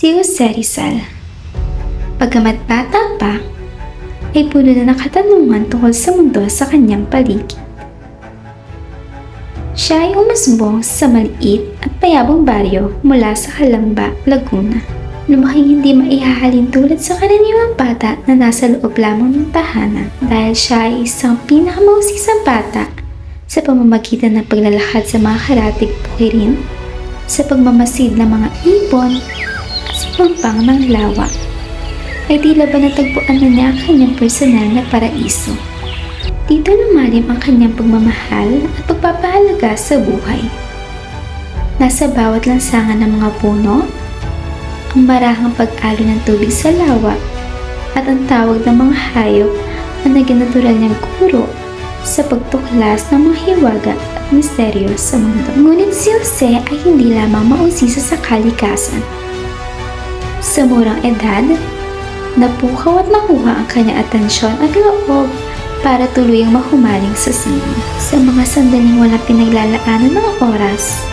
Si Jose Rizal. Bagamat bata pa, ay puno na ng katanungan tungkol sa mundo sa kanyang paligid. Siya ay umusbong sa maliit at payabong baryo mula sa Calamba, Laguna. Lumaking hindi maihahalin tulad sa karaniwang bata na nasa loob lamang ng tahanan dahil siya ay isang pinakamahusisang bata sa pamamagitan ng paglalakad sa mga karatig bukirin, sa pagmamasid ng mga ibon at sa pampang ng lawa. Ay tila ba natagpuan na niya ang kanyang personal na paraiso. Dito lumalim ang kanyang pagmamahal at pagpapahalaga sa buhay. Nasa bawat lansangan ng mga puno, ang marahang pag-alo ng tubig sa lawa at ang tawag ng mga hayop na naging natural niyang guro sa pagtuklas ng mga hiwaga at misteryo sa mundo. Ngunit si Jose ay hindi lamang mausisa sa kalikasan. Sa murang edad, napukaw at nakuha ang kanyang atensyon at loob para tuluyang mahumaling sa sining. Sa mga sandaling walang pinaglalaanan ng oras,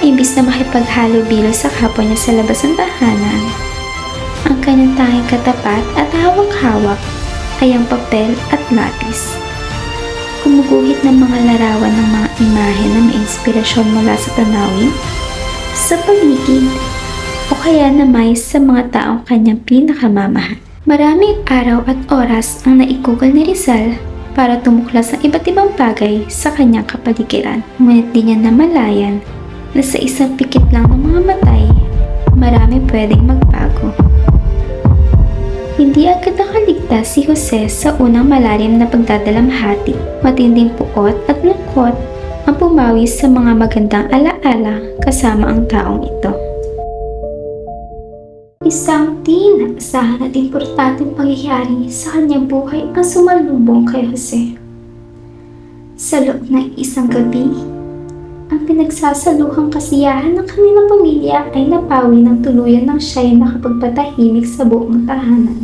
imbis na makipaghalubilo sa kapwa niya sa labas ng tahanan, ang kanyang tanging katapat at hawak-hawak ay ang papel at lapis. Gumuguhit ng mga larawan ng mga imahe na may inspirasyon mula sa tanawin, sa paligid, o kaya naman sa mga taong kanyang pinakamamahal. Maraming araw at oras ang naikugal ni Rizal para tumuklas ng iba't ibang bagay sa kanyang kapaligiran. Ngunit di niya namalayan na sa isang pikit lang ng mga matay, marami pwedeng magbago. Hindi agad nakaligtas si Jose sa unang malalim na pagdadalamhati. Matinding puot at lungkot ang pumawi sa mga magandang alaala kasama ang taong ito. Isang di inaasahan at importanteng pangyayari sa kanyang buhay ang sumalubong kay Jose. Sa loob ng isang gabi, ang pinagsasaluhang kasiyahan ng kanilang pamilya ay napawi ng tuluyan nang siya ay nakapagpatahimik sa buong tahanan.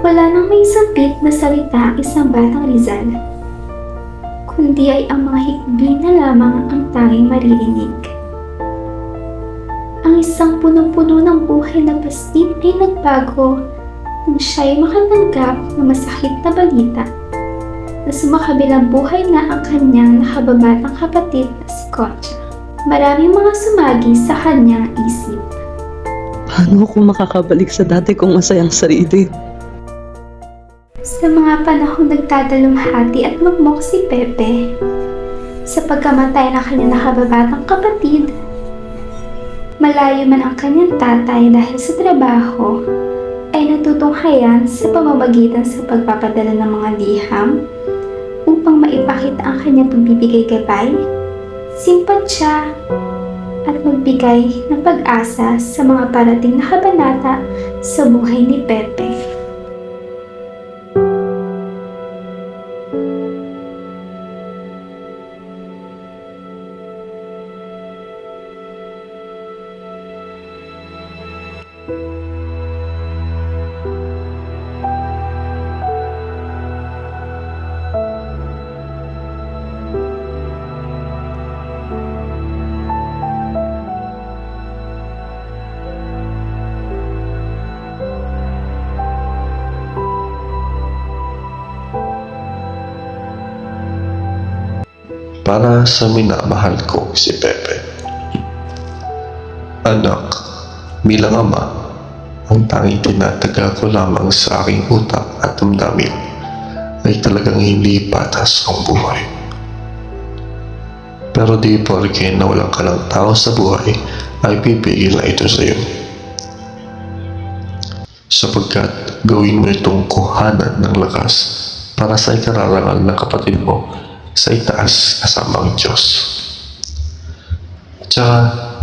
Wala nang may sampit na salita ang isang batang Rizal, kundi ay ang mga hikbi na lamang ang tanging maririnig. Ang isang punong-puno ng buhay na bastid ay nagbago nang siya ay makatanggap ng masakit na balita na sumakabilang buhay na ang kanyang nakababatang kapatid na si Concha. Maraming mga sumagi sa kanyang isip. Paano ako makakabalik sa dati kong masayang sarili? Sa mga panahong nagdadalamhati at magmok si Pepe, sa pagkamatay ng kanyang nakababatang kapatid, malayo man ang kanyang tatay dahil sa trabaho, ay natutunghayan sa pamamagitan sa pagpapadala ng mga liham upang maipakita ang kanyang pagbibigay gabay, simpatsya, at magbigay ng pag-asa sa mga parating na kabanata sa buhay ni Pepe. Para sa minamahal ko si Pepe. Anak, bilang ama, ang tanging tinataga ko lamang sa aking utak at damdamin ay talagang hindi patas ang buhay. Pero di porke nawalan ka ng tao sa buhay ay pipigil na ito sa iyo. Sapagkat gawin mo itong kuhanan ng lakas para sa ikararangal ng kapatid mo sa itaas kasama ang Diyos. Tsaka,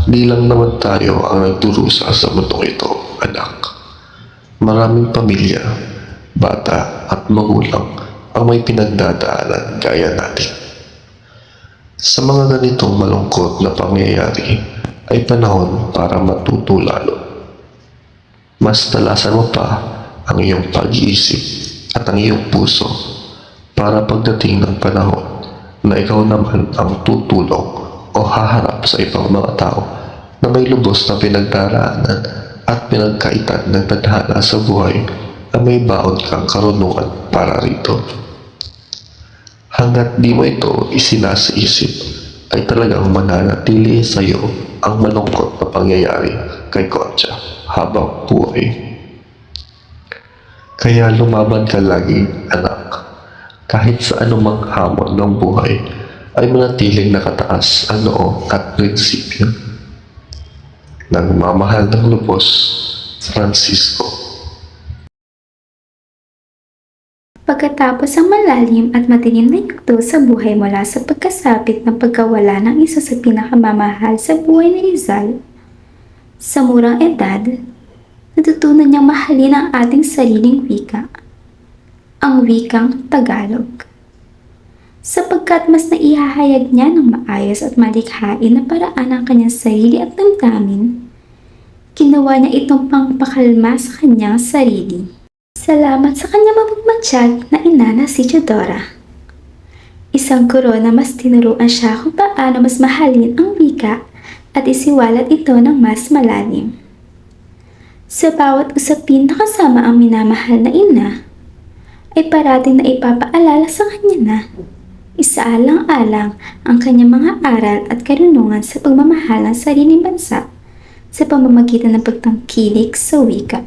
di lang naman tayo ang nagdurusa sa mundong ito, anak. Maraming pamilya, bata at magulang ang may pinagdadaanan gaya natin. Sa mga ganitong malungkot na pangyayari ay panahon para matuto lalo. Mas talasan mo pa ang iyong pag-iisip at ang iyong puso para pagdating ng panahon na ikaw naman ang tutulong o haharap sa ibang mga tao na may lubos na pinagdaraanan at pinagkaitan ng tadhana sa buhay na may baon kang karunungan para rito. Hanggat di mo ito isinasiisip, ay talagang mananatili sa iyo ang malungkot na pangyayari kay Kotya habang buhay. Kaya lumaban ka lagi, anak. Kahit sa anumang hamon ng buhay, ay manatiling nakataas ang noo at prinsipyo. Nagmamahal ng lubos, Francisco. Pagkatapos ang malalim at matinim na yugto sa buhay mula sa pagkasapit ng pagkawala ng isa sa pinakamamahal sa buhay ni Rizal, sa murang edad, natutunan niyang mahalin ang ating sariling wika, ang wikang Tagalog. Sapagkat mas naihahayag niya ng maayos at malikhain na paraan ang kanyang sarili at damdamin, ginawa niya itong pangpakalma sa kanyang sarili. Salamat sa kanyang mapagmatsyag na ina na si Teodora. Isang guro na mas tinuruan siya kung paano mas mahalin ang wika at isiwalat ito ng mas malalim. Sa bawat usapin na kasama ang minamahal na ina, ay parating na ipapaalala sa kanya na isaalang-alang ang kanyang mga aral at karunungan sa pagmamahal ng sariling bansa sa pamamagitan ng pagtangkilik sa wika.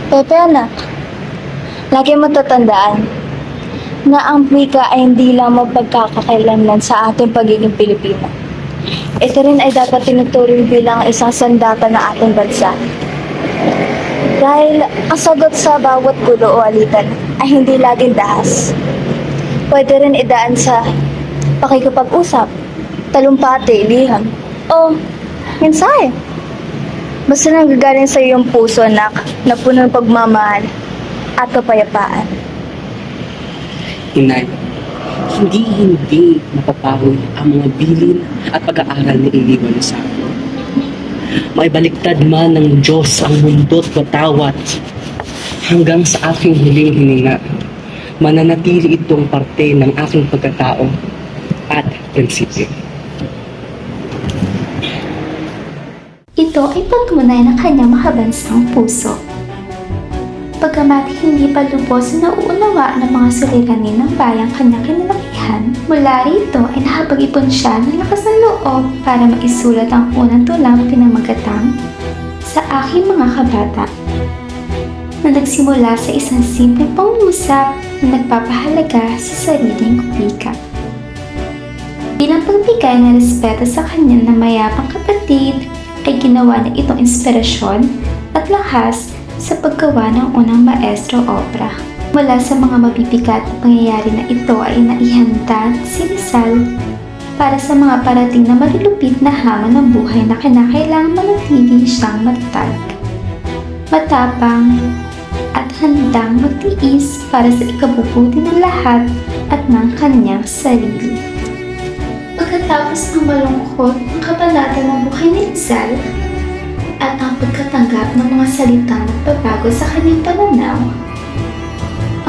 Pepe anak, lagi mo tatandaan na ang wika ay hindi lang mapagkakakailanlan sa ating pagiging Pilipino. Ito rin ay dapat tinuturing bilang isang sandata ng ating bansa. Dahil ang sagot sa bawat gulo o alitan ay hindi laging dahas. Pwede rin idaan sa pakikipag-usap, talumpati, liham, o mensahe. Basta nanggagaling sa iyong puso, anak, na puno ng pagmamahal at kapayapaan. Inay, hindi mapapawi ang mga bilin at pag-aaral na iniwan sa akin. Maibaliktad man ng Diyos ang mundo't patawat hanggang sa aking huling hininga. Mananatili itong parte ng aking pagkatao at prinsipyo. Ito ay patunay ng kanyang makabansang puso. Pagkamat hindi pa lubos na nauunawaan ng mga suliranin ng bayang kanyang kinalakihan, mula rito ay nakapag-ipon siya ng lakas ng loob para maisulat ang unang tulang pinamagatang sa aking mga kabata, na nagsimula sa isang simpleng pangungusap na nagpapahalaga sa sariling wika. Bilang pagbigay ng respeto sa kanyang na mayapang kapatid, ay ginawa niya itong inspirasyon at lakas sa paggawa ng unang maestro opera. Mula sa mga mabibigat na pangyayari na ito ay naihanda si Rizal para sa mga parating na malulupit na hamon ng buhay na kinakailangan manatili siyang matatag, matapang, at handang magtiis para sa ikabubuti ng lahat at ng kanyang sarili. Pagkatapos ng malungkot ng kabanata ng buhay ni Rizal at ang pagkatanggap ng mga salitang nagbabago sa kanyang pananaw,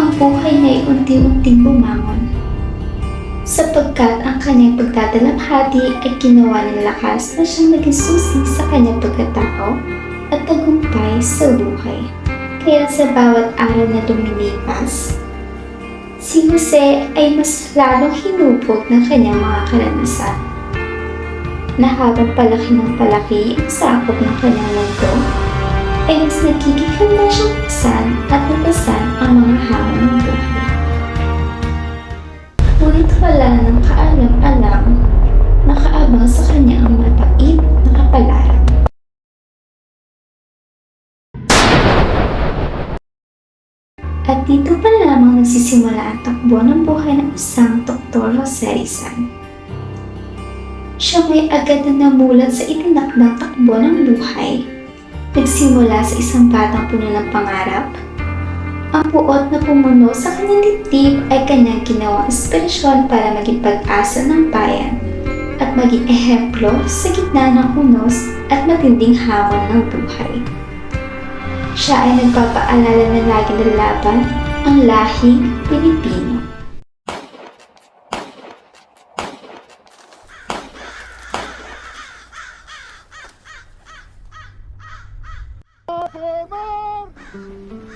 ang buhay niya ay unti-unting bumangon. Sapagkat ang kanyang pagdadalamhati ay ginawa ng lakas na siyang naging susi sa kanyang pagkatao at tagumpay sa buhay. Kaya sa bawat araw na lumilipas, si Jose ay mas lalong hinubog ng kanyang mga karanasan, na habang palaki ng palaki ang sakop ng kanyang mundo, ay mas nagiging handa siyang pasan at napasan ang mga hamon ng buhay. Ngunit wala ng kaalam-alam, nakaabang sa kanya ang mapait na kapalaran. At dito pa lamang nagsisimula ang takbo ng buhay ng isang Dr. Jose Rizal. Siya may agad na namulat sa itinakdang takbo ng buhay. Nagsimula sa isang batang puno ng pangarap. Ang puot na pumuno sa kanyang dibdib ay kanyang ginawang inspirasyon para maging pag-asa ng bayan at maging ehemplo sa gitna ng unos at matinding hamon ng buhay. Siya ay nagpapaalala na lagi lalaban ang lahing Pilipino. Never!